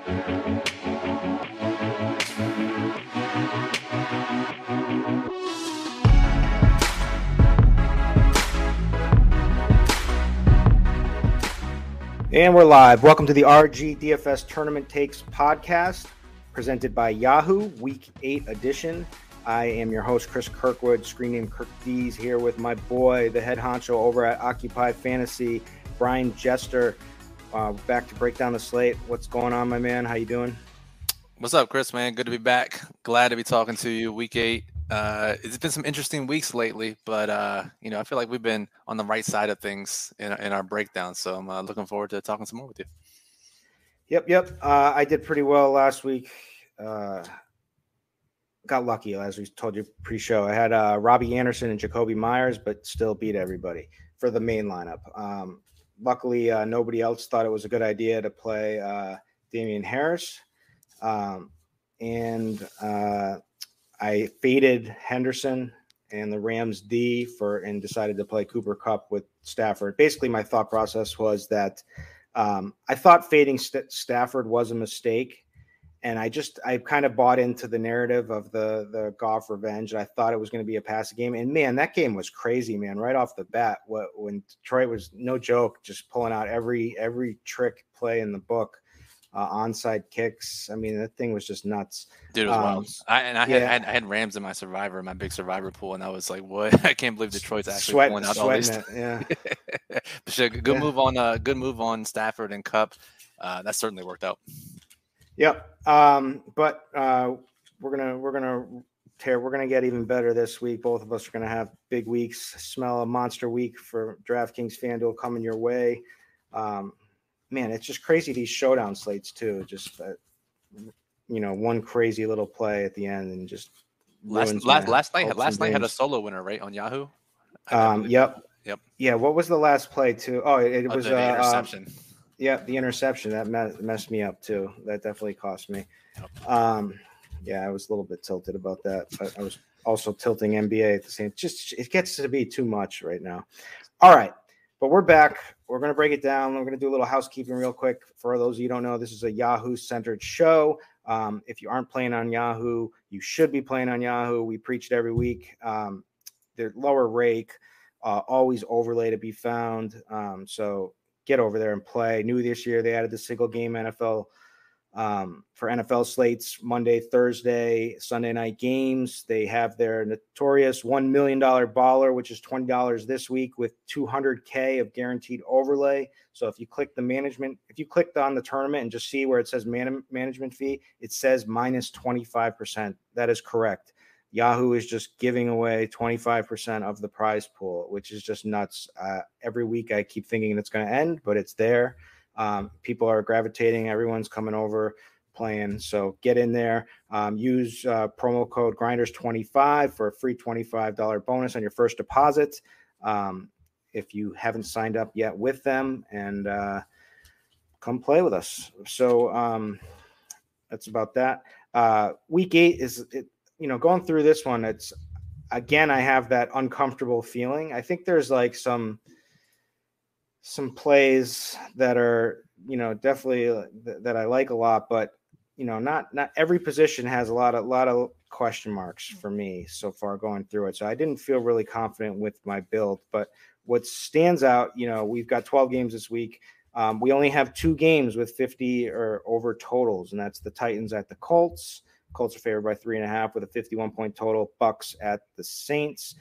And we're live. Welcome to the RG DFS Tournament Takes podcast, presented by Yahoo, Week 8 edition. I am your host, Chris Kirkwood, screen name Kirk D's, here with my boy, the head honcho over at Occupy Fantasy, Brian Jester. Back to break down the slate. What's going on, my man? How you doing? What's up, Chris, man? Good to be back. Glad to be talking to you. Week 8. It's been some interesting weeks lately, but I feel like we've been on the right side of things in our breakdown. So I'm looking forward to talking some more with you. Yep. I did pretty well last week. Got lucky, as we told you pre-show. I had Robbie Anderson and Jacoby Myers, but still beat everybody for the main lineup. Luckily, nobody else thought it was a good idea to play Damian Harris. I faded Henderson and the Rams D and decided to play Cooper Kupp with Stafford. Basically, my thought process was that I thought fading Stafford was a mistake, and I kind of bought into the narrative of the Goff revenge. And I thought it was going to be a passing game, and man, that game was crazy, man. Right off the bat, when Detroit was no joke, just pulling out every trick play in the book. Onside kicks. I mean, that thing was just nuts. Dude, it was wild. I had Rams in my big survivor pool, and I was like, "What? I can't believe Detroit's actually pulling out all these." Yeah. Good move on Stafford and Kupp. That certainly worked out. Yep. But we're gonna get even better this week. Both of us are gonna have big weeks. Smell a monster week for DraftKings FanDuel coming your way. Man, it's just crazy, these showdown slates too. Just one crazy little play at the end and just last night had a solo winner, right, on Yahoo. Yep. Yeah, what was the last play too? Oh, it was the interception. The interception that messed me up too. That definitely cost me. Yep. I was a little bit tilted about that, but I was also tilting NBA at the same. It gets to be too much right now. All right. But we're back. We're going to break it down. We're going to do a little housekeeping real quick. For those of you who don't know, this is a Yahoo-centered show. If you aren't playing on Yahoo, you should be playing on Yahoo. We preach it every week. They're lower rake, always overlay to be found. So get over there and play. New this year, they added the single game NFL for NFL slates, Monday, Thursday, Sunday night games. They have their notorious $1 million baller, which is $20 this week with $200K of guaranteed overlay. So if you clicked on the tournament and just see where it says management fee, it says minus 25%. That is correct. Yahoo is just giving away 25% of the prize pool, which is just nuts. Every week I keep thinking it's going to end, but it's there. People are gravitating. Everyone's coming over playing. So get in there. Use promo code Grinders25 for a free $25 bonus on your first deposit. If you haven't signed up yet with them, and come play with us. So that's about that. Week 8 is, going through this one. It's again, I have that uncomfortable feeling. I think there's like some plays that are, definitely that I like a lot, but not every position has a lot of question marks for me so far going through it. So I didn't feel really confident with my build, but what stands out, we've got 12 games this week. We only have 2 games with 50 or over totals, and that's the Titans at the Colts. Colts are favored by 3.5 with a 51-point total. Bucks at the Saints.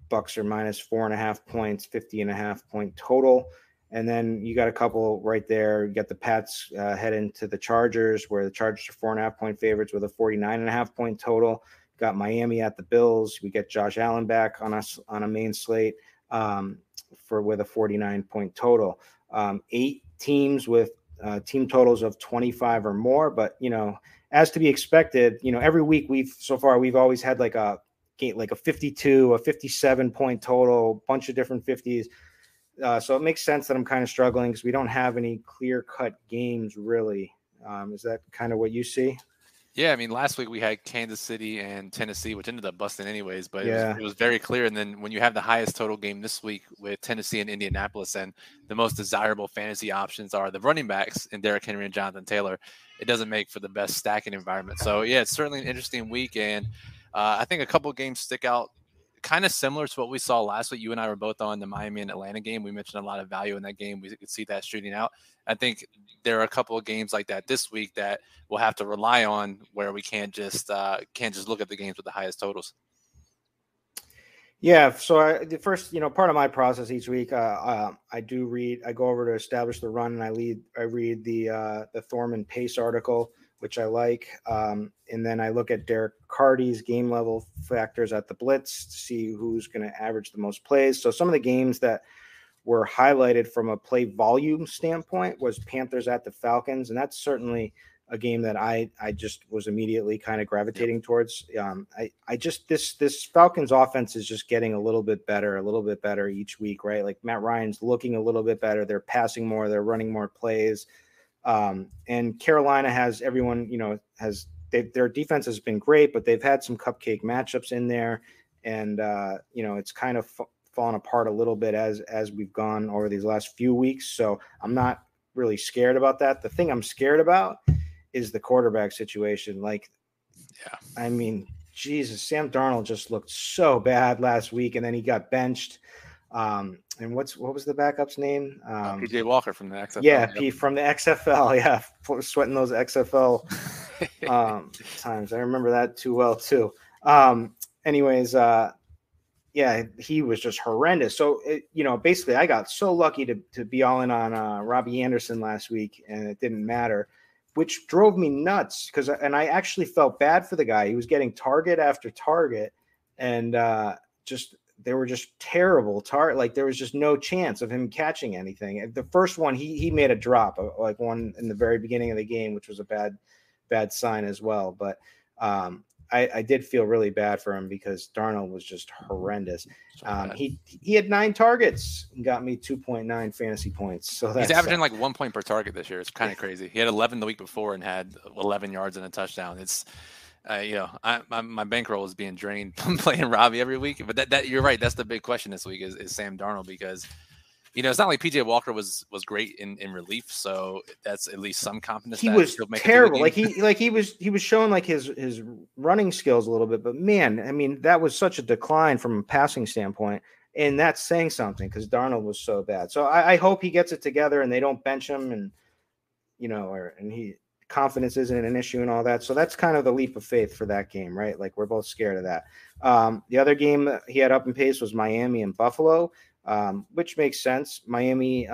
Bucks are minus 4.5 points, 50.5-point total. And then you got a couple right there. You got the Pats heading to the Chargers, where the Chargers are 4.5-point favorites with a 49.5-point total. Got Miami at the Bills. We get Josh Allen back on a main slate with a 49-point total. 8 teams with team totals of 25 or more. But as to be expected, every week we've always had like a 52, a 57-point total, bunch of different 50s. So it makes sense that I'm kind of struggling because we don't have any clear-cut games, really. Is that kind of what you see? Yeah, I mean, last week we had Kansas City and Tennessee, which ended up busting anyways, but Yeah. it was very clear. And then when you have the highest total game this week with Tennessee and Indianapolis, and the most desirable fantasy options are the running backs in Derrick Henry and Jonathan Taylor, it doesn't make for the best stacking environment. So yeah, it's certainly an interesting week, and I think a couple of games stick out. Kind of similar to what we saw last week. You and I were both on the Miami and Atlanta game. We mentioned a lot of value in that game. We could see that shooting out. I think there are a couple of games like that this week that we'll have to rely on, where we can't just look at the games with the highest totals. Yeah, so the first, part of my process each week, I go over to establish the run, and I read the Thorman Pace article, which I like, and then I look at Derek Carty's game level factors at the Blitz to see who's going to average the most plays. So some of the games that were highlighted from a play volume standpoint was Panthers at the Falcons, and that's certainly a game that I just was immediately kind of gravitating towards. This Falcons offense is just getting a little bit better each week, right? Like Matt Ryan's looking a little bit better. They're passing more, they're running more plays. And Carolina has everyone, their defense has been great, but they've had some cupcake matchups in there. And, it's kind of fallen apart a little bit as we've gone over these last few weeks. So I'm not really scared about that. The thing I'm scared about is the quarterback situation. I mean, Jesus, Sam Darnold just looked so bad last week, and then he got benched. And what was the backup's name? PJ Walker from the XFL. Yeah, P from the XFL. Yeah, sweating those XFL times. I remember that too well too. Yeah, he was just horrendous. So, basically I got so lucky to be all in on Robbie Anderson last week, and it didn't matter, which drove me nuts and I actually felt bad for the guy. He was getting target after target, and they were just terrible like there was just no chance of him catching anything. The first one, he made a drop, like one in the very beginning of the game, which was a bad sign as well. But I did feel really bad for him because Darnold was just horrendous. He had 9 targets and got me 2.9 fantasy points. So he's averaging like 1 point per target this year. It's kind of crazy. He had 11 the week before and had 11 yards and a touchdown. It's my bankroll is being drained from playing Robbie every week. But that you're right. That's the big question this week is Sam Darnold, because it's not like PJ Walker was great in relief, so that's at least some confidence. He was terrible. He was showing like his running skills a little bit, but man, I mean, that was such a decline from a passing standpoint, and that's saying something because Darnold was so bad. So I hope he gets it together and they don't bench him, and confidence isn't an issue and all that. So that's kind of the leap of faith for that game, right? Like we're both scared of that. The other game that he had up in pace was Miami and Buffalo. Which makes sense. Miami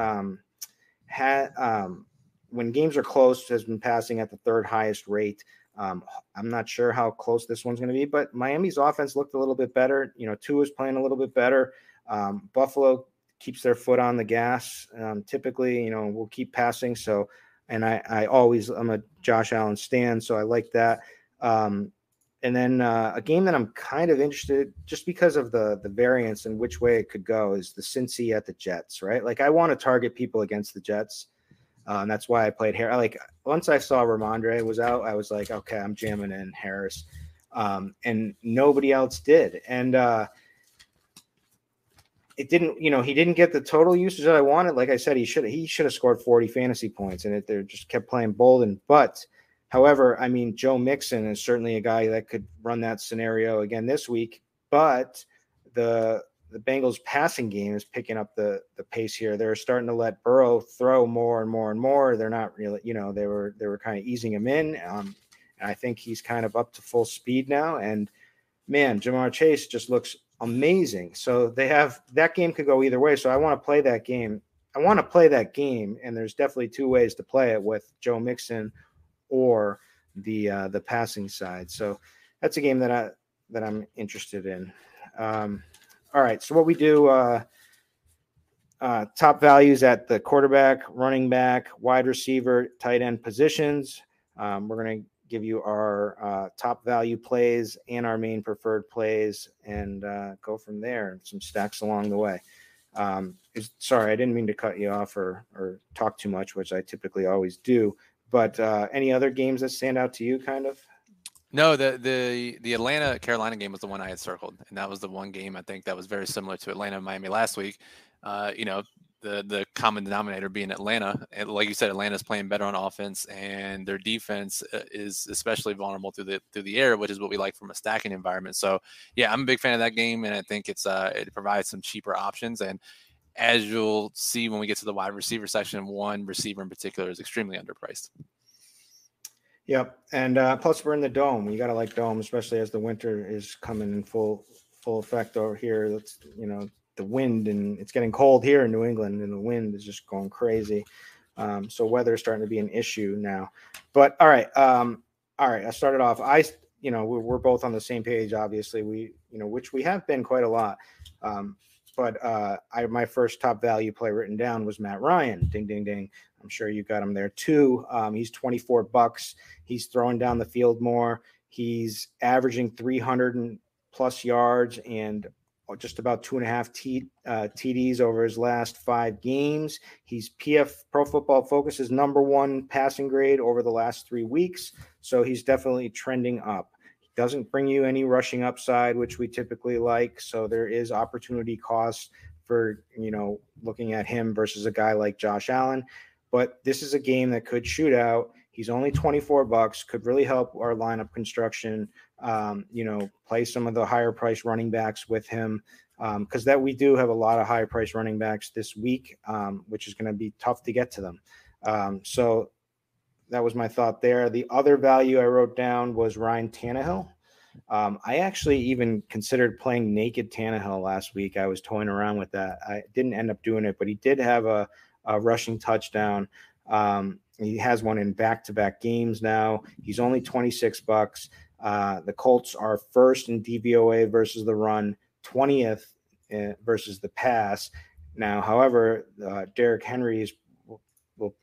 when games are close, has been passing at the 3rd highest rate. I'm not sure how close this one's going to be, but Miami's offense looked a little bit better. Tua's playing a little bit better. Buffalo keeps their foot on the gas. Typically, we'll keep passing. So, and I'm a Josh Allen stan, so I like that. And then a game that I'm kind of interested, just because of the variance and which way it could go, is the Cincy at the Jets, right? Like I want to target people against the Jets. And that's why I played Harris. Like once I saw Ramondre was out, I was like, okay, I'm jamming in Harris. And nobody else did. And it didn't, he didn't get the total usage that I wanted. Like I said, he should have scored 40 fantasy points, and they just kept playing Bolden. But however, I mean, Joe Mixon is certainly a guy that could run that scenario again this week, but the Bengals passing game is picking up the pace here. They're starting to let Burrow throw more and more and more. They're not really, they were kind of easing him in. And I think he's kind of up to full speed now. And man, Jamar Chase just looks amazing. So that game could go either way. So I want to play that game. And there's definitely 2 ways to play it, with Joe Mixon or the passing side. So that's a game that I'm interested in. All right. So what we do, top values at the quarterback, running back, wide receiver, tight end positions. We're going to give you our top value plays and our main preferred plays, and go from there, and some stacks along the way. Sorry, I didn't mean to cut you off or talk too much, which I typically always do. But any other games that stand out to you, kind of? No, the Atlanta Carolina game was the one I had circled, and that was the one game I think that was very similar to Atlanta Miami last week. You know, the common denominator being Atlanta, and like you said, Atlanta's playing better on offense, and their defense is especially vulnerable through the air, which is what we like from a stacking environment. So yeah, I'm a big fan of that game, and I think it provides some cheaper options. And as you'll see when we get to the wide receiver section, one receiver in particular is extremely underpriced. Yep, and plus we're in the dome. You got to like dome, especially as the winter is coming in full effect over here. That's the wind, and it's getting cold here in New England, and the wind is just going crazy. So weather is starting to be an issue now. But all right. I started off. We're both on the same page. Obviously, which we have been quite a lot. But my first top value play written down was Matt Ryan. Ding, ding, ding. I'm sure you got him there too. He's $24. He's throwing down the field more. He's averaging 300 and plus yards and just about 2.5 TDs over his last 5 games. He's Pro Football Focus's #1 passing grade over the last 3 weeks. So he's definitely trending up. He doesn't bring you any rushing upside, which we typically like. So there is opportunity cost for, looking at him versus a guy like Josh Allen. But this is a game that could shoot out. He's only $24, could really help our lineup construction. Play some of the higher price running backs with him because that we do have a lot of higher price running backs this week, which is going to be tough to get to them. So that was my thought there. The other value I wrote down was Ryan Tannehill. I actually even considered playing naked Tannehill last week. I was toying around with that. I didn't end up doing it, but he did have a rushing touchdown. He has one in back-to-back games now. He's only $26. The Colts are first in DVOA versus the run, 20th versus the pass. Now, however, Derrick Henry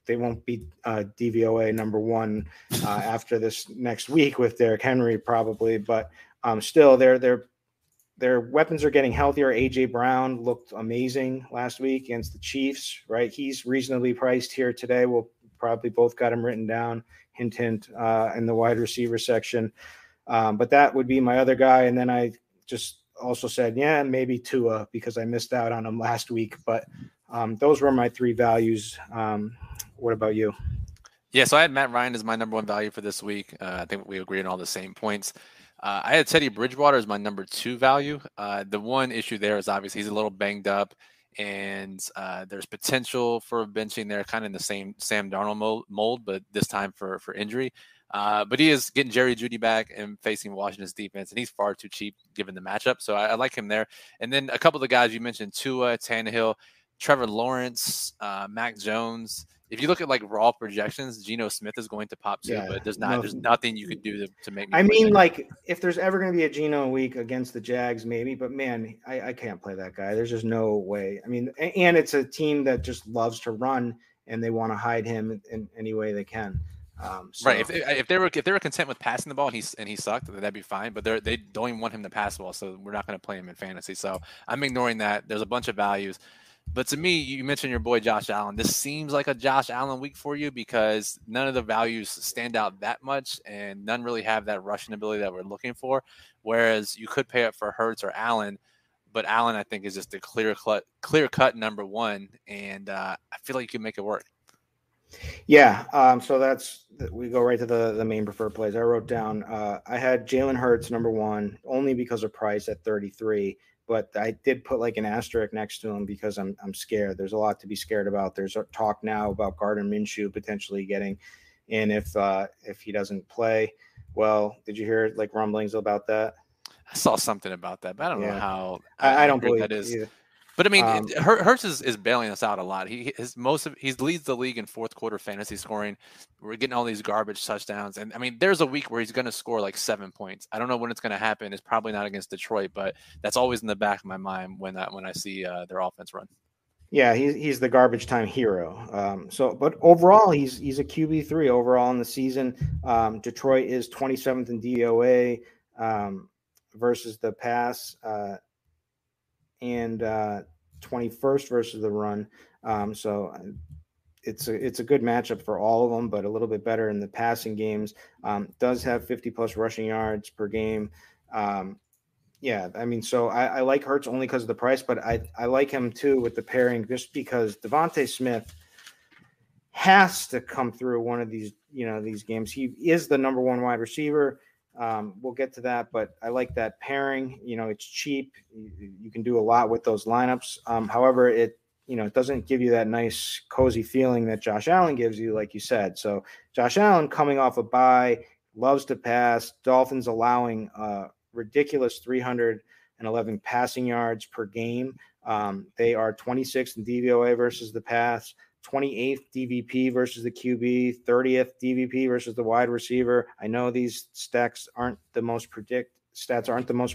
they won't be DVOA #1 after this next week with Derrick Henry probably, but still their weapons are getting healthier. A.J. Brown looked amazing last week against the Chiefs, right? He's reasonably priced here today. We'll probably both got him written down, hint, hint, in the wide receiver section. But that would be my other guy. And then I just also said, yeah, maybe Tua because I missed out on him last week. But those were my 3 values. What about you? Yeah, so I had Matt Ryan as my #1 value for this week. I think we agreed on all the same points. I had Teddy Bridgewater as my #2 value. The one issue there is obviously he's a little banged up, and there's potential for benching there, kind of in the same Sam Darnold mold, but this time for injury. But he is getting Jerry Jeudy back and facing Washington's defense, and he's far too cheap given the matchup. So I like him there. And then a couple of the guys you mentioned, Tua, Tannehill, Trevor Lawrence, Mac Jones. If you look at like raw projections, Geno Smith is going to pop too, but there's nothing you could do to make me. I mean, like if there's ever going to be a Geno week against the Jags, maybe, but man, I can't play that guy. There's just no way. I mean, and it's a team that just loves to run and they want to hide him in any way they can. Right. If they were content with passing the ball and he sucked, that'd be fine. But they don't even want him to pass the ball, so we're not going to play him in fantasy. So I'm ignoring that. There's a bunch of values. But to me, you mentioned your boy Josh Allen. This seems like a Josh Allen week for you because none of the values stand out that much and none really have that rushing ability that we're looking for. Whereas you could pay up for Hurts or Allen, but Allen, I think, is just a clear cut #1. And I feel like you can make it work. Yeah. So we go right to the main preferred plays. I wrote down, I had Jalen Hurts #1 only because of price at 33. But I did put like an asterisk next to him because I'm scared. There's a lot to be scared about. There's talk now about Gardner Minshew potentially getting in if he doesn't play. Well, did you hear like rumblings about that? I saw something about that, but I don't know how. I don't believe that is. Either. But I mean, Hurts is bailing us out a lot. He leads the league in fourth quarter fantasy scoring. We're getting all these garbage touchdowns, and I mean, there's a week where he's going to score like 7 points. I don't know when it's going to happen. It's probably not against Detroit, but that's always in the back of my mind when I see their offense run. Yeah, he's the garbage time hero. But overall, he's a QB3 overall in the season. Detroit is 27th in DOA versus the pass. And 21st versus the run. So it's a good matchup for all of them, but a little bit better in the passing games. Does have 50 plus rushing yards per game. Yeah, I mean, so I like Hurts only because of the price, but I like him too with the pairing just because Devontae Smith has to come through one of these, these games. He is the number one wide receiver. We'll get to that, but I like that pairing. It's cheap. You can do a lot with those lineups. However, it doesn't give you that nice, cozy feeling that Josh Allen gives you, like you said. So Josh Allen coming off a bye, loves to pass. Dolphins allowing ridiculous 311 passing yards per game. They are 26th in DVOA versus the pass, 28th DVP versus the QB, 30th DVP versus the wide receiver. I know these stats aren't the most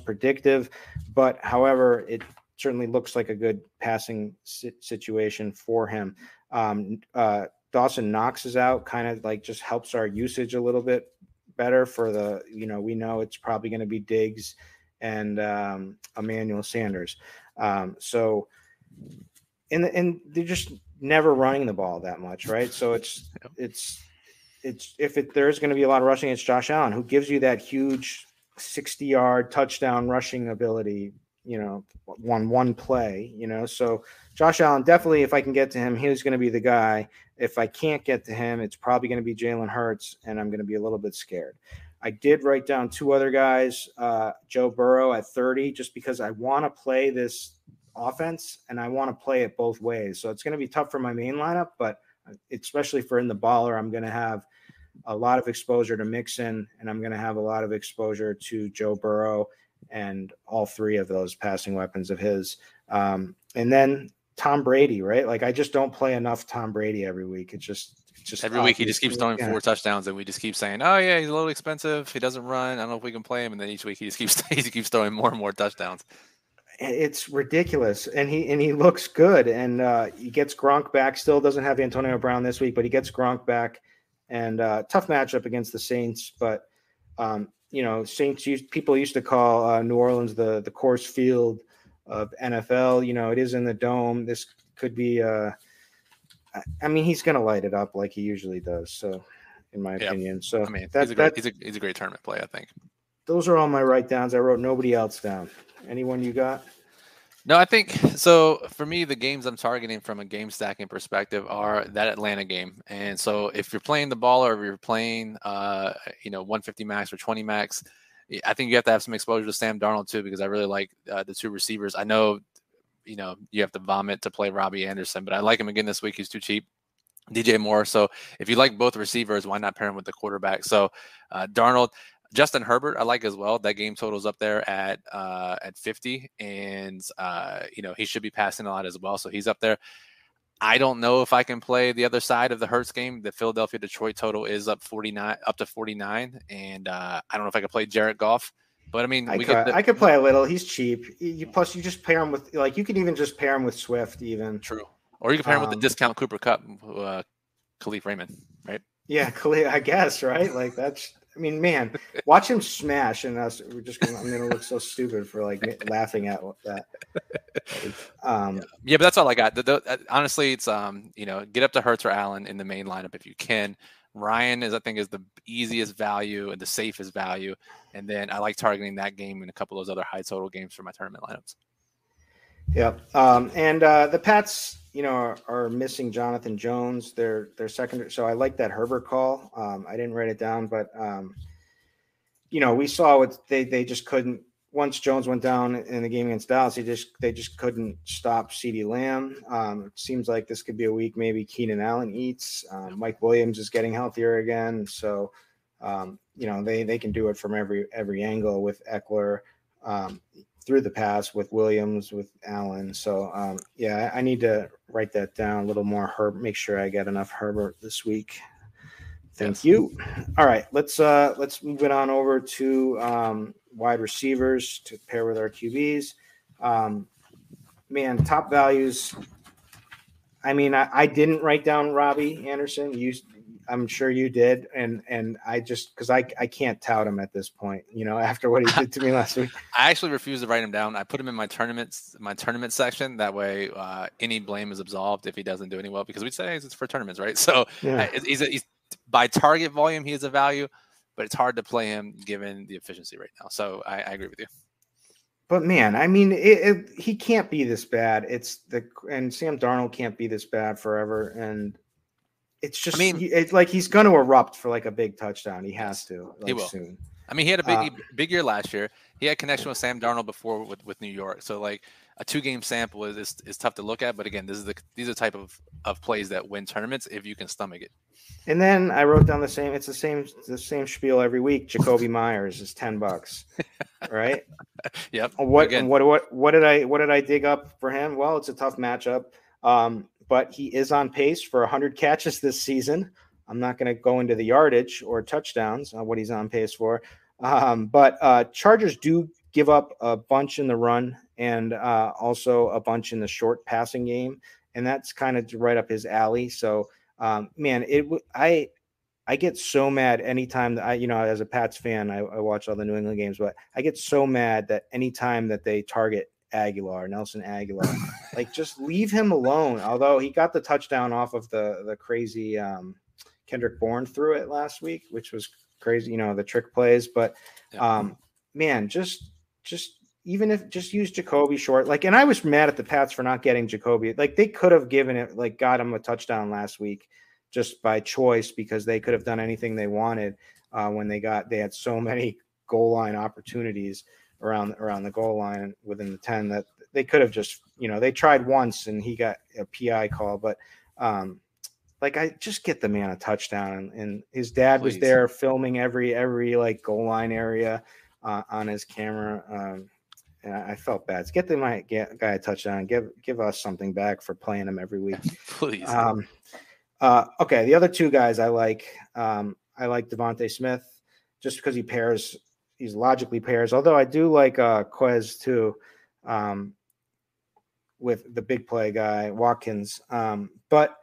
predictive, but however, it certainly looks like a good passing situation for him. Dawson Knox is out, kind of like just helps our usage a little bit better for the, we know it's probably going to be Diggs and Emmanuel Sanders. So and they're just never running the ball that much, right? So it's if there's going to be a lot of rushing, it's Josh Allen, who gives you that huge 60-yard touchdown rushing ability, one play, So Josh Allen, definitely, if I can get to him, he's going to be the guy. If I can't get to him, it's probably going to be Jalen Hurts, and I'm going to be a little bit scared. I did write down two other guys, Joe Burrow at 30, just because I want to play this offense and I want to play it both ways. So it's going to be tough for my main lineup, but especially for in the baller, I'm going to have a lot of exposure to Mixon, and I'm going to have a lot of exposure to Joe Burrow and all three of those passing weapons of his. And then Tom Brady, right? Like I just don't play enough Tom Brady every week. It's just every week he just keeps throwing 4 touchdowns, and we just keep saying, "Oh yeah, he's a little expensive. He doesn't run. I don't know if we can play him." And then each week he keeps throwing more and more touchdowns. It's ridiculous, and he looks good, and he gets Gronk back. Still doesn't have Antonio Brown this week, but he gets Gronk back, and tough matchup against the Saints. But Saints people used to call New Orleans the Coors Field of NFL. It is in the dome. This could be. He's going to light it up like he usually does. So, in my opinion, so he's a great tournament play, I think. Those are all my write downs. I wrote nobody else down. Anyone you got? No, I think so. For me, the games I'm targeting from a game stacking perspective are that Atlanta game. And so if you're playing the ball or if you're playing, 150 max or 20 max, I think you have to have some exposure to Sam Darnold too, because I really like the two receivers. I know, you have to vomit to play Robbie Anderson, but I like him again this week. He's too cheap. DJ Moore. So if you like both receivers, why not pair him with the quarterback? So Darnold. Justin Herbert, I like as well. That game total's up there at 50, and he should be passing a lot as well. So he's up there. I don't know if I can play the other side of the Hurts game. The Philadelphia Detroit total is up to 49, and I don't know if I can play Jared Goff. But I mean, I could play a little. He's cheap. Plus, you just pair him with you can even just pair him with Swift, even. True. Or you can pair him with the discount Cooper Kupp, Khalif Raymond, right? Yeah, Khalif, I guess, right? Like that's. I mean, man, watch him smash, and I'm gonna look so stupid for laughing at that. But that's all I got. Honestly, it's get up to Hurts or Allen in the main lineup if you can. Ryan is the easiest value and the safest value, and then I like targeting that game and a couple of those other high total games for my tournament lineups. Yep. And the Pats, are missing Jonathan Jones. They're secondary. So I like that Herbert call. I didn't write it down, but we saw what they just couldn't. Once Jones went down in the game against Dallas, they just couldn't stop CeeDee Lamb. It seems like this could be a week maybe Keenan Allen eats. Mike Williams is getting healthier again, so they can do it from every angle with Eckler. Through the pass with Williams, with Allen. So, I need to write that down a little more. Make sure I get enough Herbert this week. Thank you. All right, let's move it on over to wide receivers to pair with our QBs. Top values. I didn't write down Robbie Anderson. I'm sure you did, and I just because I can't tout him at this point, after what he did to me last week. I actually refuse to write him down. I put him in my tournament section. That way, any blame is absolved if he doesn't do any well, because we'd say it's for tournaments, right? So Yeah. he's by target volume, he is a value, but it's hard to play him given the efficiency right now. So I agree with you. But man, I mean, he can't be this bad. And Sam Darnold can't be this bad forever. And it's just, it's like he's going to erupt for like a big touchdown. He has to. He will soon. I mean, he had a big year last year. He had connection with Sam Darnold before with New York. So like a 2-game sample is tough to look at. But again, these are the type of plays that win tournaments if you can stomach it. And then I wrote down the same spiel every week. Jacoby Myers is $10, right? Yep. What did I dig up for him? Well, it's a tough matchup. But he is on pace for 100 catches this season. I'm not going to go into the yardage or touchdowns on what he's on pace for. But Chargers do give up a bunch in the run and also a bunch in the short passing game. And that's kind of right up his alley. So, man, I get so mad anytime that as a Pats fan, I watch all the New England games, but I get so mad that anytime that they target Nelson Aguilar, like just leave him alone. Although he got the touchdown off of the crazy Kendrick Bourne threw it last week, which was crazy, the trick plays. But man, just even if just use Jacoby short, and I was mad at the Pats for not getting Jacoby. Like they could have got him a touchdown last week just by choice, because they could have done anything they wanted when they had so many goal line opportunities around the goal line within the 10 that they could have just, they tried once and he got a PI call, but I just get the man a touchdown, and his dad was there filming every like goal line area on his camera. And I felt bad. Get the guy a touchdown and give us something back for playing him every week. Please. Okay. The other two guys I like Devontae Smith just because he's logically pairs. Although I do like Quez too, with the big play guy Watkins. But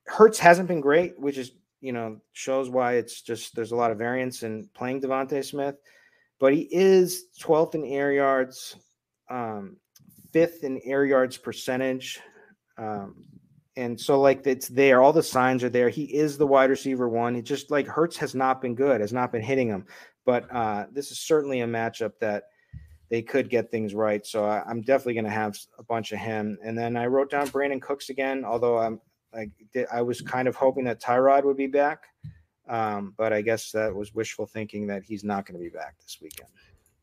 Hurts hasn't been great, which is shows why it's just there's a lot of variance in playing Devontae Smith. But he is 12th in air yards, 5th in air yards percentage. And so it's there. All the signs are there. He is the wide receiver one. It just Hurts has not been good, has not been hitting him. But this is certainly a matchup that they could get things right. So I'm definitely going to have a bunch of him. And then I wrote down Brandon Cooks again, although I was kind of hoping that Tyrod would be back. But I guess that was wishful thinking that he's not going to be back this weekend.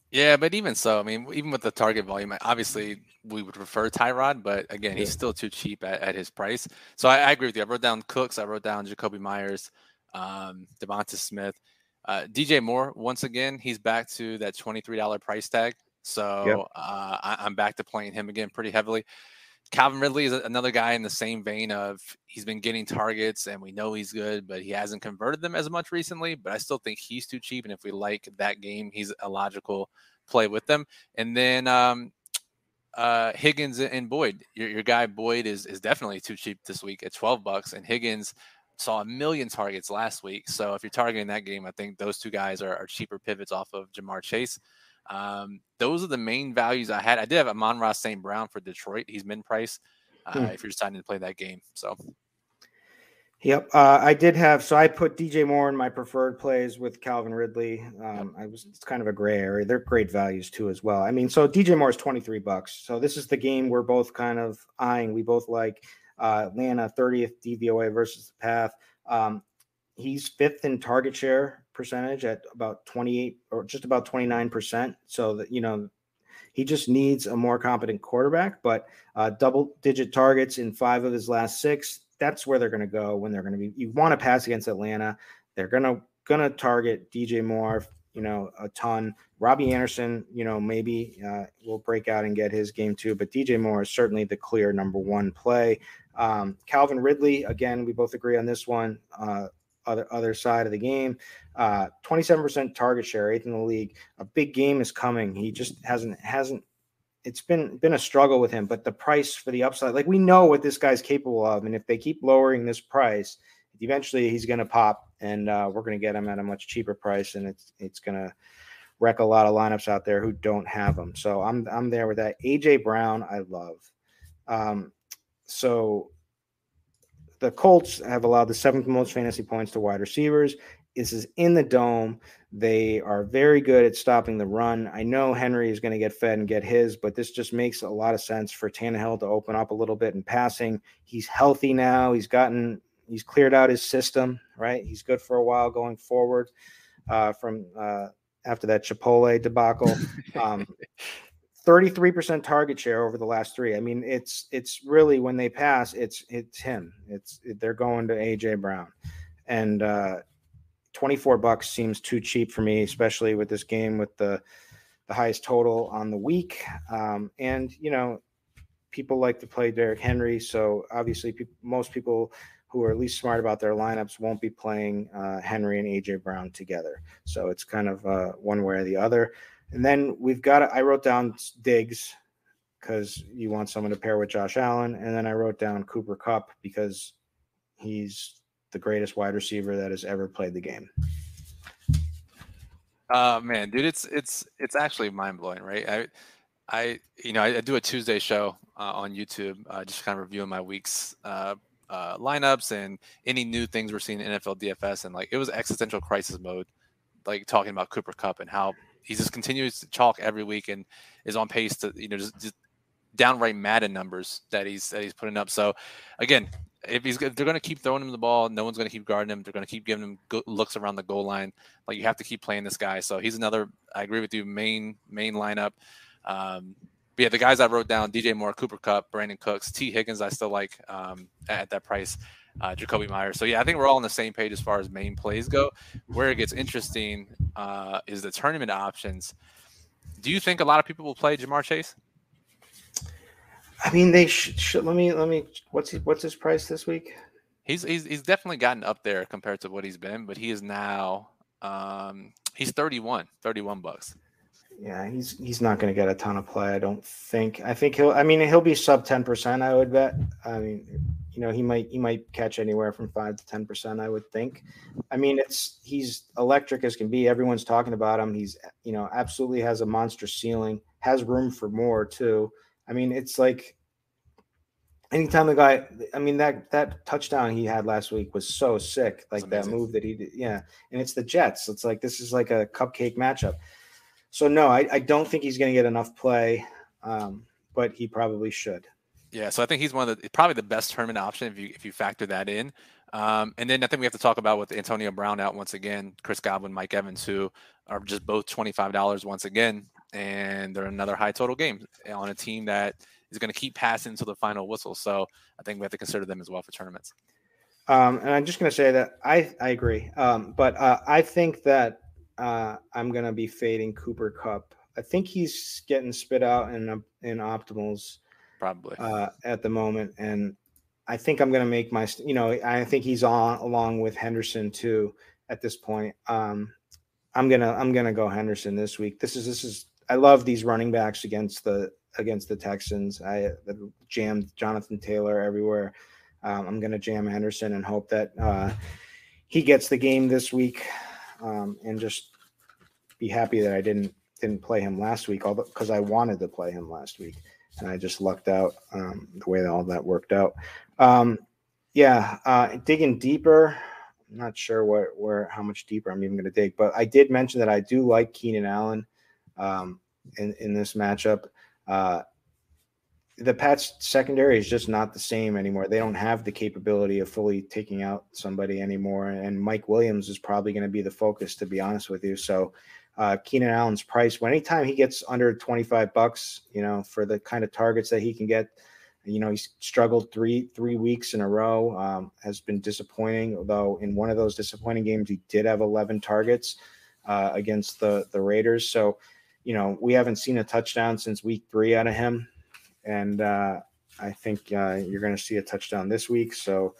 Yeah, but even so, I mean, even with the target volume, obviously we would prefer Tyrod, but again, he's still too cheap at his price. So I agree with you. I wrote down Cooks, I wrote down Jacoby Myers, Devonta Smith, DJ Moore. Once again, he's back to that $23 price tag. So I'm back to playing him again pretty heavily. Calvin Ridley is another guy in the same vein of he's been getting targets and we know he's good, but he hasn't converted them as much recently. But I still think he's too cheap. And if we like that game, he's a logical play with them. And then Higgins and Boyd, your guy Boyd is definitely too cheap this week at $12. And Higgins saw 1 million targets last week. So if you're targeting that game, I think those two guys are cheaper pivots off of Jamar Chase. Those are the main values I had. I did have Amon-Ra St. Brown for Detroit. He's min-price if you're deciding to play that game. So, yep. I did have, so I put DJ Moore in my preferred plays with Calvin Ridley. It's kind of a gray area. They're great values too, as well. I mean, so DJ Moore is $23. So this is the game we're both kind of eyeing. We both like Atlanta 30th DVOA versus the Path. He's 5th in target share percentage at about 28 or just about 29%. So that, he just needs a more competent quarterback, but double-digit targets in 5 of his last 6. That's where they're going to go when they're going to be. You want to pass against Atlanta. They're going to target DJ Moore, a ton. Robbie Anderson, maybe will break out and get his game too. But DJ Moore is certainly the clear number 1 play. Calvin Ridley, again, we both agree on this one. Other side of the game, 27% target share, 8th in the league. A big game is coming. He just hasn't it's been a struggle with him, but the price for the upside, like we know what this guy's capable of. And if they keep lowering this price, eventually he's going to pop, and we're going to get him at a much cheaper price. And it's going to wreck a lot of lineups out there who don't have him. So I'm there with that. AJ Brown, I love. So the Colts have allowed the 7th most fantasy points to wide receivers. This is in the dome. They are very good at stopping the run. I know Henry is going to get fed and get his, but this just makes a lot of sense for Tannehill to open up a little bit in passing. He's healthy now. He's cleared out his system, right? He's good for a while going forward from after that Chipotle debacle. 33% target share over the last 3. I mean, it's really, when they pass, it's him. They're going to AJ Brown, and $24 seems too cheap for me, especially with this game with the highest total on the week. And people like to play Derrick Henry, so obviously most people who are at least smart about their lineups won't be playing Henry and AJ Brown together. So it's kind of one way or the other. And then I wrote down Diggs because you want someone to pair with Josh Allen. And then I wrote down Cooper Kupp because he's the greatest wide receiver that has ever played the game. Man, dude, it's actually mind blowing, right? I do a Tuesday show on YouTube, just kind of reviewing my week's lineups and any new things we're seeing in NFL DFS, and like it was existential crisis mode, like talking about Cooper Kupp and how he just continues to chalk every week and is on pace to just downright Madden numbers that he's putting up. So again, if they're going to keep throwing him the ball, no one's going to keep guarding him. They're going to keep giving him good looks around the goal line. Like, you have to keep playing this guy. So he's another, I agree with you, main lineup. But yeah, the guys I wrote down: DJ Moore, Cooper Kupp, Brandon Cooks, T. Higgins, I still like at that price. Jacoby Myers. So yeah, I think we're all on the same page as far as main plays go. Where it gets interesting is the tournament options. Do you think a lot of people will play Jamar Chase? I mean, they should. Let me. What's his price this week? He's definitely gotten up there compared to what he's been, but he is now he's $31 bucks. Yeah, he's not going to get a ton of play, I don't think. I think he'll be sub 10%, I would bet. I mean, he might catch anywhere from 5 to 10%, I would think. I mean, he's electric as can be. Everyone's talking about him. He's, absolutely has a monster ceiling, has room for more too. I mean, it's like anytime the guy, I mean, that touchdown he had last week was so sick, like that move that he did. Yeah. And it's the Jets. It's like, this is like a cupcake matchup. So no, I don't think he's going to get enough play, but he probably should. Yeah, so I think he's probably the best tournament option if you factor that in. And then I think we have to talk about with Antonio Brown out once again, Chris Godwin, Mike Evans, who are just both $25 once again, and they're another high total game on a team that is going to keep passing until the final whistle. So I think we have to consider them as well for tournaments. And I'm just going to say that I agree, but I think that I'm going to be fading Cooper Kupp. I think he's getting spit out in optimals probably at the moment. And I think I'm going to make I think he's on along with Henderson too at this point. I'm going to go Henderson this week. This is, I love these running backs against the Texans. I jammed Jonathan Taylor everywhere. I'm going to jam Henderson and hope that he gets the game this week. And just be happy that I didn't play him last week, because I wanted to play him last week, and I just lucked out the way that all that worked out. Digging deeper, I'm not sure how much deeper I'm even going to dig, but I did mention that I do like Keenan Allen in this matchup. The Pats secondary is just not the same anymore. They don't have the capability of fully taking out somebody anymore. And Mike Williams is probably going to be the focus, to be honest with you. So Keenan Allen's price, anytime he gets under $25, for the kind of targets that he can get, he's struggled three weeks in a row, has been disappointing. Although in one of those disappointing games, he did have 11 targets against the Raiders. So, we haven't seen a touchdown since week 3 out of him. And I think you're going to see a touchdown this week. So,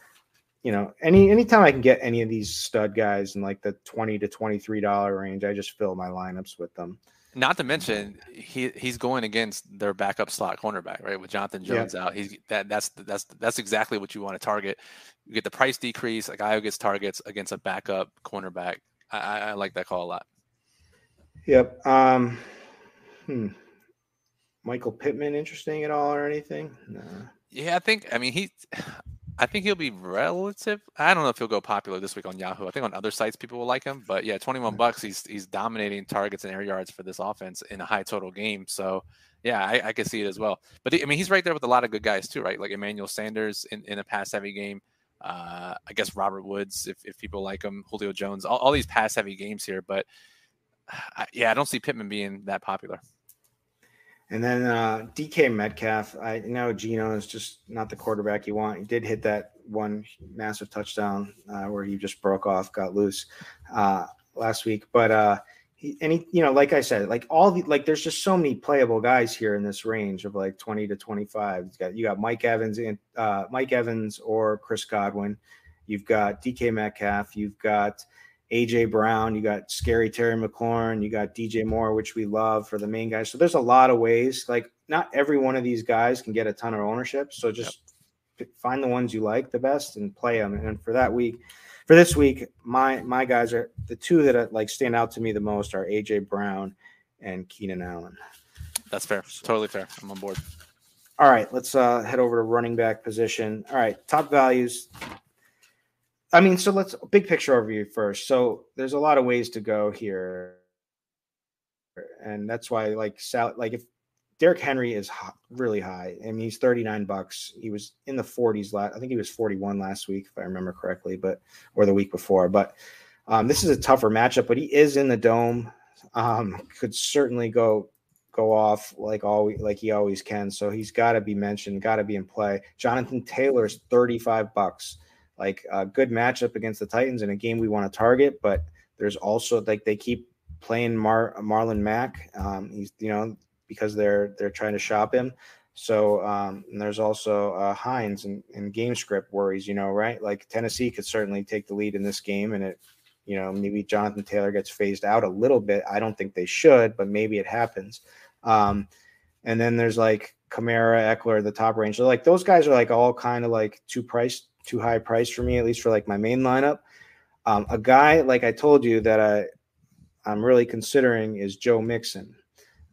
anytime I can get any of these stud guys in like the $20 to $23 range, I just fill my lineups with them. Not to mention he's going against their backup slot cornerback, right? With Jonathan Yeah. Jones out, that's exactly what you want to target. You get the price decrease. A guy who gets targets against a backup cornerback. I like that call a lot. Yep. Michael Pittman interesting at all or anything? No. Yeah, I think he'll be relative. I don't know if he'll go popular this week on Yahoo. I think on other sites people will like him, but yeah, $21. He's dominating targets and air yards for this offense in a high total game. So yeah, I can see it as well. But he's right there with a lot of good guys too, right? Like Emmanuel Sanders in a pass heavy game. I guess Robert Woods if people like him, Julio Jones, all these pass heavy games here. But I don't see Pittman being that popular. And then DK Metcalf, I know Geno is just not the quarterback you want. He did hit that one massive touchdown where he just broke off, got loose last week. But he, like I said, there's just so many playable guys here in this range of like 20 to 25. You got Mike Evans or Chris Godwin. You've got DK Metcalf. You've got AJ Brown, you got scary Terry McLaurin, you got DJ Moore, which we love for the main guys. So there's a lot of ways. Like not every one of these guys can get a ton of ownership. So just find the ones you like the best and play them. And for this week, my guys are the two that like stand out to me the most are AJ Brown and Keenan Allen. That's fair. Totally fair. I'm on board. All right, let's head over to running back position. All right, top values. So let's big picture overview first. So there's a lot of ways to go here. And that's why if Derrick Henry is really high, he's $39. He was in the 40s I think he was 41 last week, if I remember correctly, or the week before. But this is a tougher matchup, but he is in the dome. Could certainly go off like he always can. So he's got to be mentioned, got to be in play. Jonathan Taylor is $35. Like a good matchup against the Titans in a game we want to target, but there's also they keep playing Marlon Mack. He's because they're trying to shop him. So and there's also Hines and game script worries, right? Like Tennessee could certainly take the lead in this game, and maybe Jonathan Taylor gets phased out a little bit. I don't think they should, but maybe it happens. And then there's like Kamara, Eckler, the top range. So like those guys are like all kind of like too high price for me, at least for like my main lineup. A guy like I told you that I'm really considering is Joe Mixon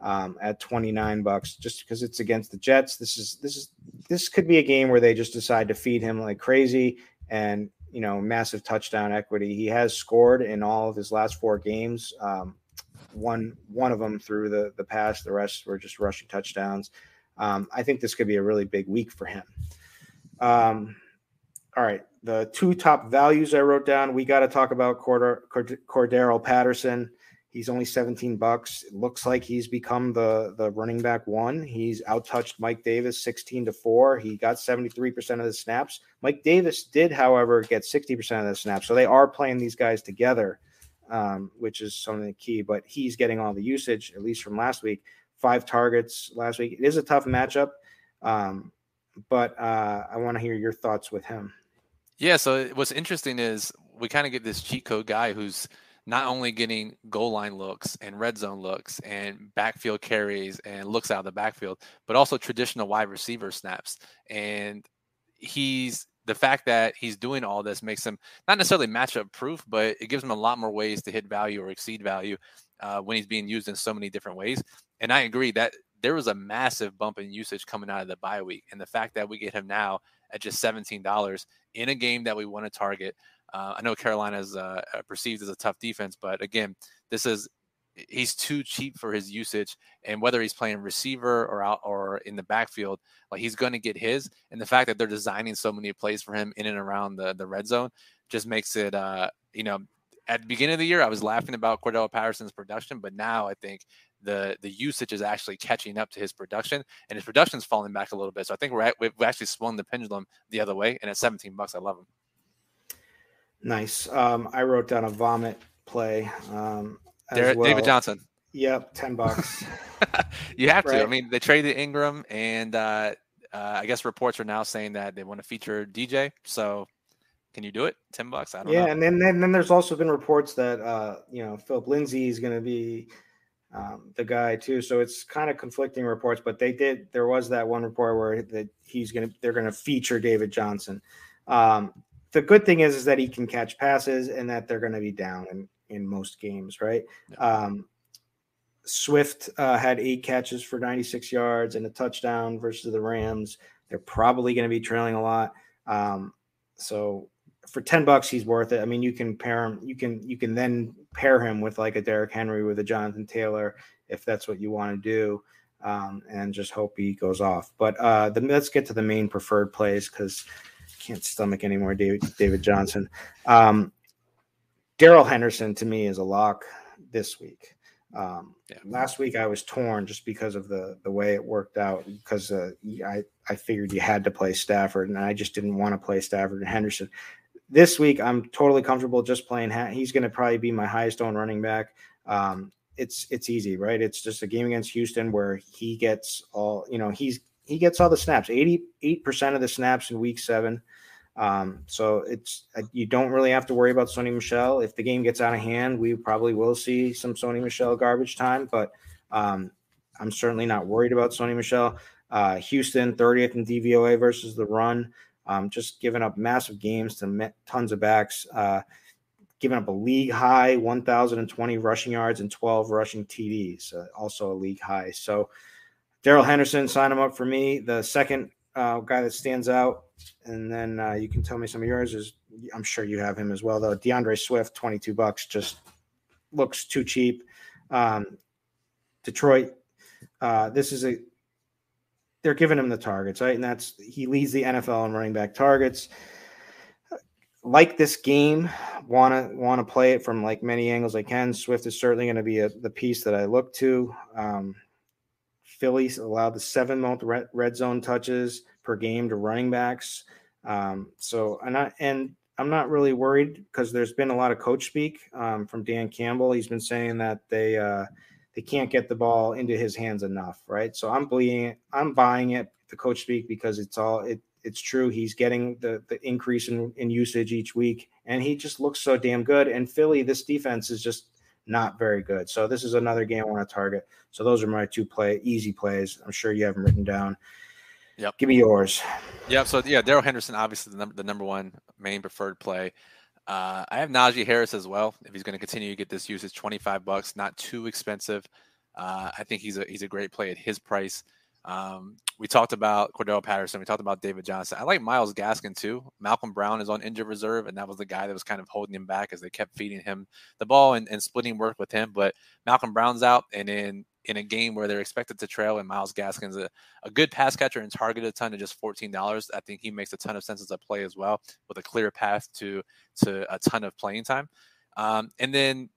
at $29, just because it's against the Jets. This could be a game where they just decide to feed him like crazy and massive touchdown equity. He has scored in all of his last 4 games. One of them through the pass, the rest were just rushing touchdowns. I think this could be a really big week for him. All right, the 2 top values I wrote down. We got to talk about Cordero Patterson. He's only $17. It looks like he's become the running back 1. He's outtouched Mike Davis 16-4. He got 73% of the snaps. Mike Davis did, however, get 60% of the snaps. So they are playing these guys together, which is something key. But he's getting all the usage, at least from last week. 5 targets last week. It is a tough matchup, but I want to hear your thoughts with him. Yeah, so what's interesting is we kind of get this cheat code guy who's not only getting goal line looks and red zone looks and backfield carries and looks out of the backfield, but also traditional wide receiver snaps. And the fact that he's doing all this makes him not necessarily matchup proof, but it gives him a lot more ways to hit value or exceed value when he's being used in so many different ways. And I agree that there was a massive bump in usage coming out of the bye week. And the fact that we get him now at just $17 in a game that we want to target. I know Carolina is perceived as a tough defense, but again, he's too cheap for his usage. And whether he's playing receiver or out or in the backfield, like he's going to get his. And the fact that they're designing so many plays for him in and around the red zone just makes it, at the beginning of the year, I was laughing about Cordell Patterson's production, but now I think the usage is actually catching up to his production, and his production's falling back a little bit. So I think we've actually swung the pendulum the other way, and at $17, I love him. Nice. I wrote down a vomit play as well. David Johnson. Yep, $10. You have to. Right. They traded Ingram, and I guess reports are now saying that they want to feature DJ. So can you do it? $10? I don't know. Yeah, and then there's also been reports that Philip Lindsay is going to be the guy too. So it's kind of conflicting reports, but there was that one report where they're going to feature David Johnson. The good thing is that he can catch passes and that they're going to be down in most games, right? Yeah. Swift had 8 catches for 96 yards and a touchdown versus the Rams. They're probably going to be trailing a lot. So for $10, he's worth it. I mean, you can pair him. You can then pair him with like a Derrick Henry with a Jonathan Taylor if that's what you want to do, and just hope he goes off. But let's get to the main preferred plays because I can't stomach anymore David Johnson. Darrell Henderson to me is a lock this week. Last week I was torn just because of the way it worked out because I figured you had to play Stafford and I just didn't want to play Stafford and Henderson. This week I'm totally comfortable just playing. He's going to probably be my highest owned running back. It's easy, right? It's just a game against Houston where he gets all he gets all the snaps, 88% of the snaps in week 7. So you don't really have to worry about Sony Michel. If the game gets out of hand, we probably will see some Sony Michel garbage time, but I'm certainly not worried about Sony Michel. Houston 30th in DVOA versus the run, just giving up massive games to tons of backs, giving up a league high 1,020 rushing yards and 12 rushing TDs, also a league high. So Darrell Henderson, sign him up for me. The second guy that stands out, and then you can tell me some of yours is I'm sure you have him as well though. DeAndre Swift, $22, just looks too cheap. Detroit, they're giving him the targets, right? And he leads the NFL in running back targets. Like this game, want to play it from like many angles I can. Swift is certainly going to be the piece that I look to. Phillies allowed the 7 most red zone touches per game to running backs. So I'm not really worried because there's been a lot of coach speak from Dan Campbell. He's been saying that they can't get the ball into his hands enough, right? So I'm buying it, the coach speak, because it's true. He's getting the increase in usage each week, and he just looks so damn good. And Philly, this defense is just not very good. So this is another game I want to target. So those are my 2 easy plays. I'm sure you have them written down. Yep. Give me yours. Yep. So Darrell Henderson, obviously the number one main preferred play. I have Najee Harris as well. If he's going to continue to get this usage, $25, not too expensive. I think he's a great play at his price. We talked about Cordell Patterson. We talked about David Johnson. I like Myles Gaskin too. Malcolm Brown is on injured reserve, and that was the guy that was kind of holding him back as they kept feeding him the ball and splitting work with him. But Malcolm Brown's out, and in a game where they're expected to trail, and Myles Gaskin's a good pass catcher and targeted a ton at just $14, I think he makes a ton of sense as a play as well, with a clear path to a ton of playing time. And then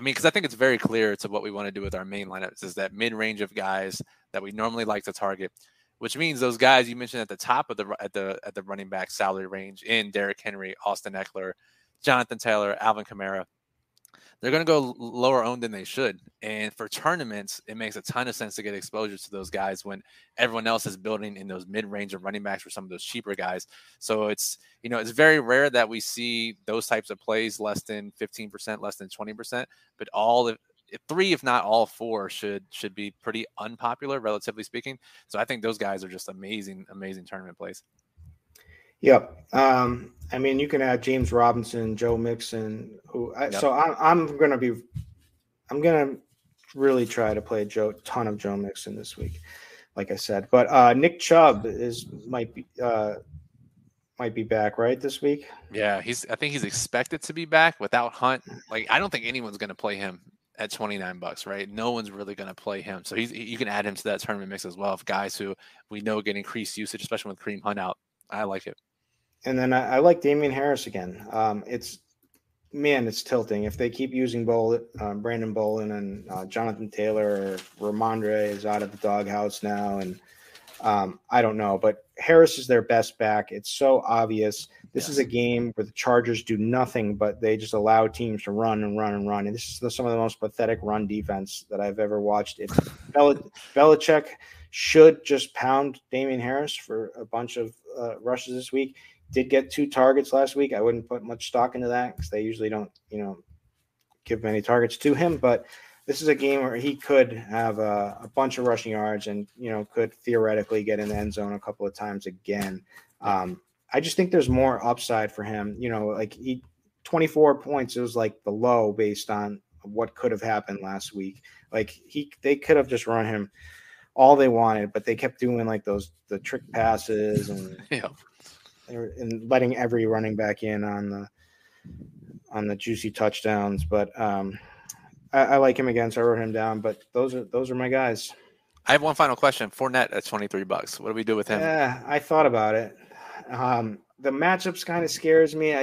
because I think it's very clear to what we want to do with our main lineups is that mid-range of guys that we normally like to target, which means those guys you mentioned at the top of at the running back salary range in Derrick Henry, Austin Eckler, Jonathan Taylor, Alvin Kamara. They're going to go lower owned than they should. And for tournaments, it makes a ton of sense to get exposure to those guys when everyone else is building in those mid-range of running backs for some of those cheaper guys. So it's very rare that we see those types of plays less than 15%, less than 20%, but three, if not all 4 should be pretty unpopular, relatively speaking. So I think those guys are just amazing, amazing tournament plays. Yep. I mean, you can add James Robinson, Joe Mixon. So I'm going to really try to play a ton of Joe Mixon this week, like I said. But Nick Chubb might be back right this week. Yeah, I think he's expected to be back without Hunt. Like, I don't think anyone's going to play him at $29, right? No one's really going to play him. So you can add him to that tournament mix as well of guys who we know get increased usage, especially with Kareem Hunt out. I like it. And then I like Damian Harris again. It's tilting. If they keep using Brandon Bolin and Jonathan Taylor, or Ramondre is out of the doghouse now, and I don't know. But Harris is their best back. It's so obvious. This is a game where the Chargers do nothing, but they just allow teams to run and run and run. And this is some of the most pathetic run defense that I've ever watched. Belichick should just pound Damian Harris for a bunch of rushes this week. Did get 2 targets last week. I wouldn't put much stock into that because they usually don't, give many targets to him. But this is a game where he could have a bunch of rushing yards and, could theoretically get in the end zone a couple of times again. I just think there's more upside for him. 24 points is like the low based on what could have happened last week. Like they could have just run him all they wanted, but they kept doing like the trick passes and and letting every running back in on the juicy touchdowns. But I like him again, so I wrote him down. But those are my guys. I have one final question. Fournette at $23. What do we do with him? Yeah, I thought about it. The matchups kind of scares me.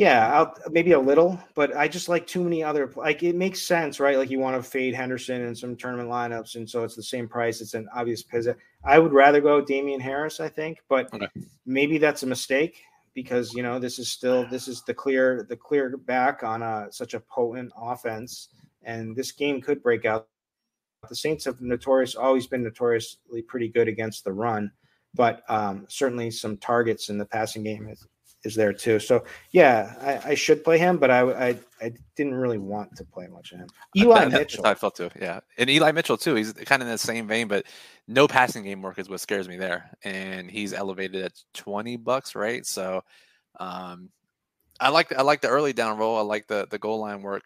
I'll maybe a little, but I just like too many other. Like it makes sense, right? Like you want to fade Henderson in some tournament lineups, and so it's the same price. It's an obvious pivot. I would rather go Damian Harris, I think, but maybe that's a mistake because this is the clear back on such a potent offense, and this game could break out. The Saints have always been notoriously pretty good against the run, but certainly some targets in the passing game is there too. So yeah, I should play him, but I didn't really want to play much of him. Eli Mitchell. I felt too. Yeah. And Eli Mitchell too. He's kind of in the same vein, but no passing game work is what scares me there. And he's elevated at $20, right? So I like the early down roll. I like the goal line work.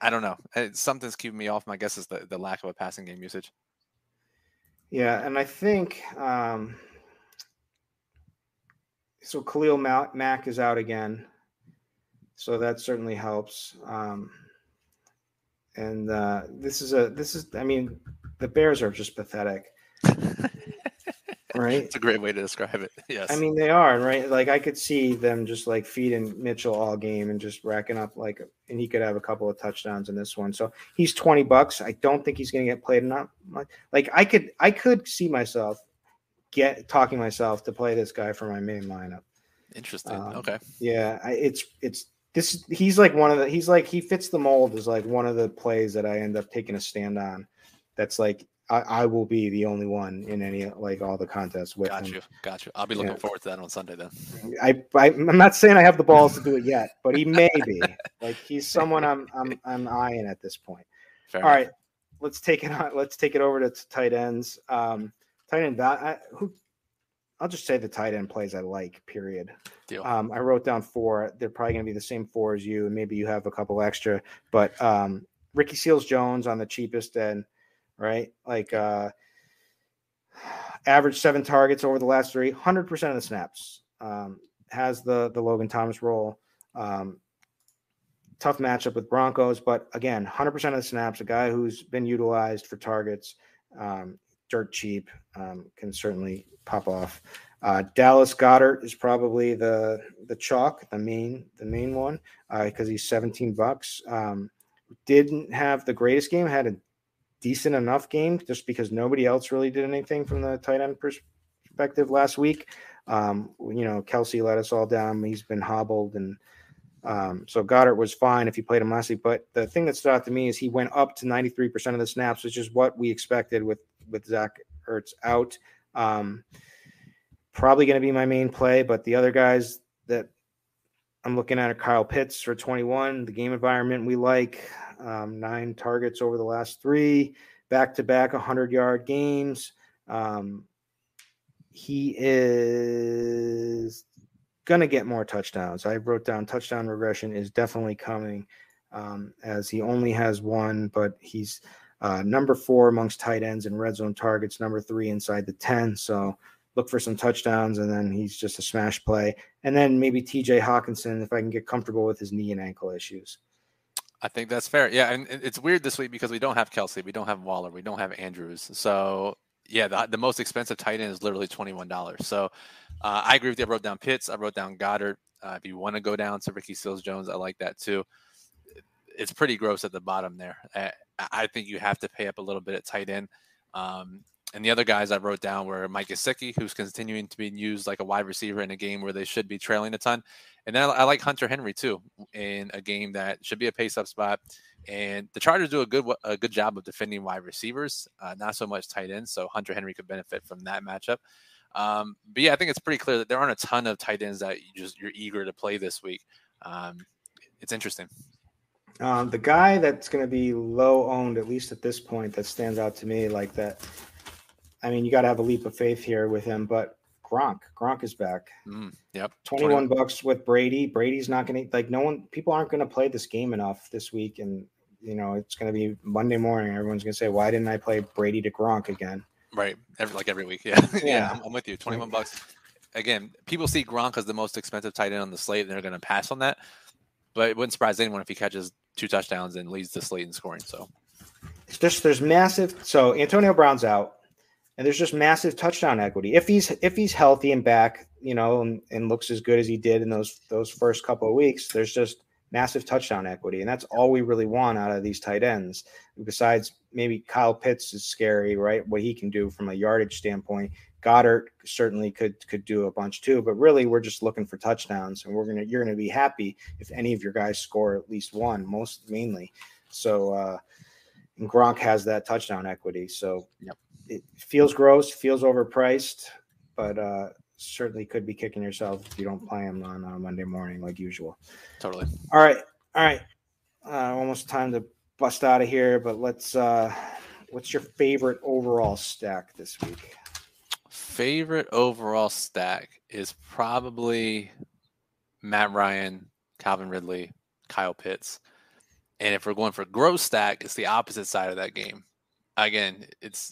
I don't know. Something's keeping me off. My guess is the lack of a passing game usage. Yeah, and I think so Khalil Mack is out again, so that certainly helps. And this is. I mean, the Bears are just pathetic, right? It's a great way to describe it. Yes. I mean, they are, right? Like I could see them just like feeding Mitchell all game and just racking up and he could have a couple of touchdowns in this one. So he's $20. I don't think he's going to get played enough. Like I could see myself talking myself to play this guy for my main lineup. Interesting. Okay. Yeah, it's this. He's like he fits the mold as like one of the plays that I end up taking a stand on. That's like I will be the only one in any all the contests with him. Got you. I'll be looking forward to that on Sunday then. I'm not saying I have the balls to do it yet, but he may be. Like he's someone I'm eyeing at this point. Fair All enough. right, let's take it over to tight ends. Tight end I'll just say the tight end plays I like, period. Deal. I wrote down 4. They're probably going to be the same 4 as you, and maybe you have a couple extra. But Ricky Seals-Jones on the cheapest end, right? Like average 7 targets over the last 3, 100% of the snaps. Has the Logan Thomas role. Tough matchup with Broncos, but again, 100% of the snaps, a guy who's been utilized for targets, dirt cheap, can certainly pop off. Dallas Goedert is probably the chalk, the main one, because he's $17. Didn't have the greatest game, had a decent enough game just because nobody else really did anything from the tight end perspective last week. Kelsey let us all down. He's been hobbled, and so Goddard was fine if you played him last week. But the thing that stood out to me is he went up to 93% of the snaps, which is what we expected with Zach Ertz out. Probably going to be my main play, but the other guys that I'm looking at are Kyle Pitts for 21. The game environment we like, 9 targets over the last 3, back-to-back 100-yard games. He is going to get more touchdowns. I wrote down touchdown regression is definitely coming, as he only has 1, but he's number 4 amongst tight ends in red zone targets, number 3 inside the 10. So look for some touchdowns, and then he's just a smash play. And then maybe TJ Hawkinson if I can get comfortable with his knee and ankle issues. I think that's fair. Yeah, and it's weird this week because we don't have Kelsey, we don't have Waller, we don't have Andrews. So yeah, the most expensive tight end is literally $21. So I agree with you. I wrote down Pitts. I wrote down Goddard. If you want to go down to Ricky Seals-Jones, I like that too. It's pretty gross at the bottom there. I think you have to pay up a little bit at tight end. And the other guys I wrote down were Mike Gesicki, who's continuing to be used like a wide receiver in a game where they should be trailing a ton. And then I like Hunter Henry too in a game that should be a pace-up spot. And the Chargers do a good job of defending wide receivers, not so much tight ends. So Hunter Henry could benefit from that matchup. But yeah, I think it's pretty clear that there aren't a ton of tight ends that you're eager to play this week. It's interesting. The guy that's going to be low owned, at least at this point, that stands out to me like that. I mean, you got to have a leap of faith here with him, but Gronk is back. Yep. 21 bucks with Brady. Brady's not going to, like, people aren't going to play this game enough this week. And, it's going to be Monday morning. Everyone's going to say, why didn't I play Brady to Gronk again? Right. Every week. Yeah. Yeah. I'm with you. 21 bucks. Again, people see Gronk as the most expensive tight end on the slate, and they're going to pass on that. But it wouldn't surprise anyone if he catches 2 touchdowns and leads the slate in scoring. So there's massive. So Antonio Brown's out. And there's just massive touchdown equity if he's healthy and back, and looks as good as he did in those first couple of weeks. There's just massive touchdown equity, and that's all we really want out of these tight ends. Besides, maybe Kyle Pitts is scary, right? What he can do from a yardage standpoint. Goddard certainly could do a bunch too, but really we're just looking for touchdowns, and you're gonna be happy if any of your guys score at least one, mainly. So and Gronk has that touchdown equity, so yep. It feels gross, feels overpriced, but certainly could be kicking yourself if you don't play him on Monday morning like usual. Totally. All right. Almost time to bust out of here, but let's. What's your favorite overall stack this week? Favorite overall stack is probably Matt Ryan, Calvin Ridley, Kyle Pitts. And if we're going for gross stack, it's the opposite side of that game. Again,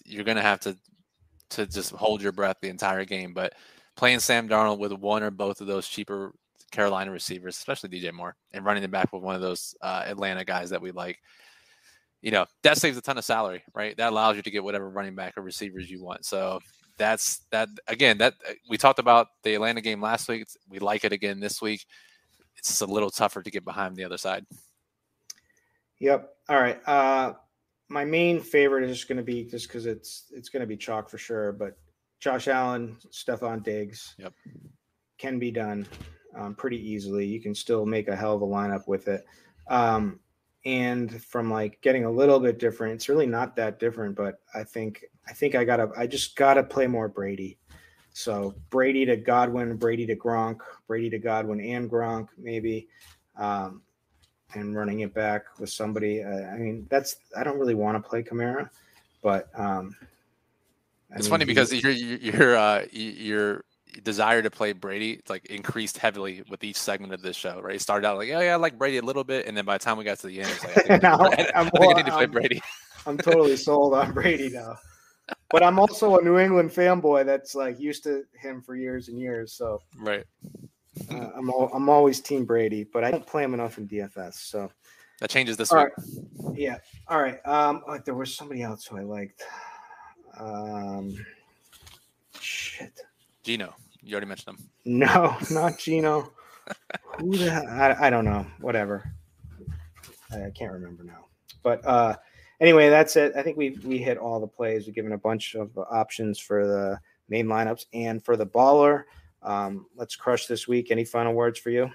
you're going to have to just hold your breath the entire game. But playing Sam Darnold with one or both of those cheaper Carolina receivers, especially DJ Moore, and running it back with one of those Atlanta guys that we like, that saves a ton of salary, right? That allows you to get whatever running back or receivers you want. So that's that. Again, that we talked about the Atlanta game last week. We like it again this week. It's just a little tougher to get behind the other side. Yep. All right. My main favorite is just going to be just because it's going to be chalk for sure. But Josh Allen, Stephon Diggs, can be done pretty easily. You can still make a hell of a lineup with it. And from like getting a little bit different, it's really not that different. But I think I just gotta play more Brady. So Brady to Godwin, Brady to Gronk, Brady to Godwin and Gronk maybe. And running it back with somebody. I don't really want to play Kamara, but it's funny because your desire to play Brady like increased heavily with each segment of this show, right? It started out like, oh yeah, I like Brady a little bit, and then by the time we got to the end, it's like, I think I need to play Brady. I'm totally sold on Brady now, but I'm also a New England fanboy that's like used to him for years and years. So right. I'm always Team Brady, but I don't play him enough in DFS. So that changes this week. Right. Yeah. All right. There was somebody else who I liked. Shit. Gino. You already mentioned him. No, not Gino. Who the hell? I don't know. Whatever. I can't remember now. But anyway, that's it. I think we hit all the plays. We've given a bunch of options for the main lineups and for the baller. Let's crush this week. Any final words for you?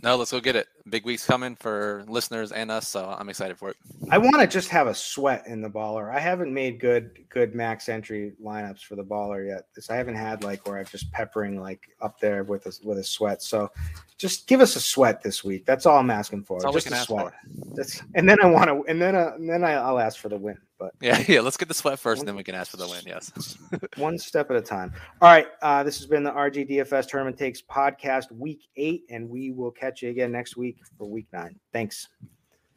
No, let's go get it. Big week's coming for listeners and us, so I'm excited for it. I want to just have a sweat in the baller. I haven't made good max entry lineups for the baller yet. I haven't had like where I'm just peppering like up there with a sweat. So just give us a sweat this week. That's all I'm asking for. That's all just we can a ask sweat. for. And then I want to, and then I'll ask for the win. But yeah. Let's get the sweat first, and then we can ask for the win. Yes. One step at a time. All right. This has been the RGDFS Tournament Takes podcast week 8, and we will catch you again next week for week 9. Thanks.